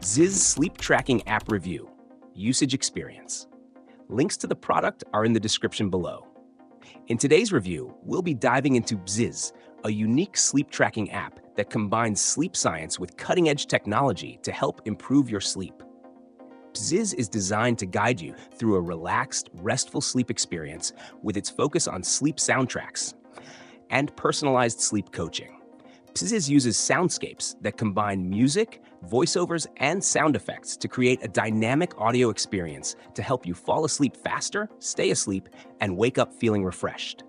Pzizz Sleep Tracking App Review. Usage Experience. Links to the product are in the description below. In today's review, we'll be diving into Pzizz, a unique sleep tracking app that combines sleep science with cutting-edge technology to help improve your sleep. Pzizz is designed to guide you through a relaxed, restful sleep experience with its focus on sleep soundtracks and personalized sleep coaching. Pzizz uses soundscapes that combine music, voiceovers, and sound effects to create a dynamic audio experience to help you fall asleep faster, stay asleep, and wake up feeling refreshed.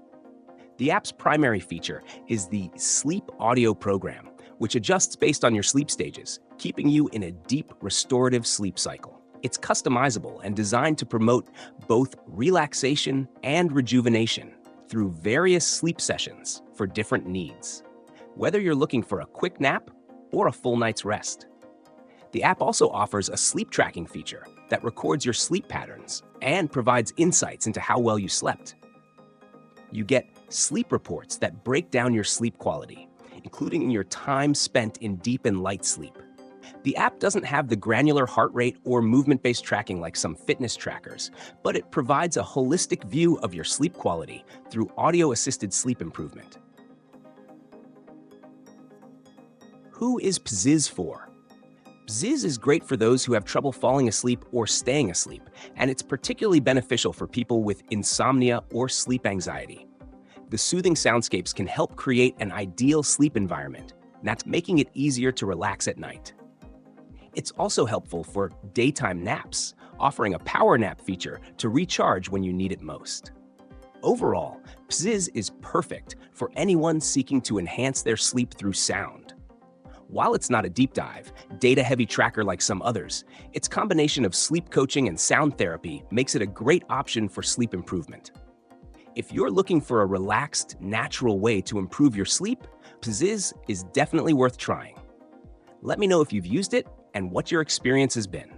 The app's primary feature is the Sleep Audio Program, which adjusts based on your sleep stages, keeping you in a deep, restorative sleep cycle. It's customizable and designed to promote both relaxation and rejuvenation through various sleep sessions for different needs, whether you're looking for a quick nap or a full night's rest. The app also offers a sleep tracking feature that records your sleep patterns and provides insights into how well you slept. You get sleep reports that break down your sleep quality, including your time spent in deep and light sleep. The app doesn't have the granular heart rate or movement-based tracking like some fitness trackers, but it provides a holistic view of your sleep quality through audio-assisted sleep improvement. Who is Pzizz for? Pzizz is great for those who have trouble falling asleep or staying asleep, and it's particularly beneficial for people with insomnia or sleep anxiety. The soothing soundscapes can help create an ideal sleep environment, that's making it easier to relax at night. It's also helpful for daytime naps, offering a power nap feature to recharge when you need it most. Overall, Pzizz is perfect for anyone seeking to enhance their sleep through sound. While it's not a deep dive, data-heavy tracker like some others, its combination of sleep coaching and sound therapy makes it a great option for sleep improvement. If you're looking for a relaxed, natural way to improve your sleep, Pzizz is definitely worth trying. Let me know if you've used it and what your experience has been.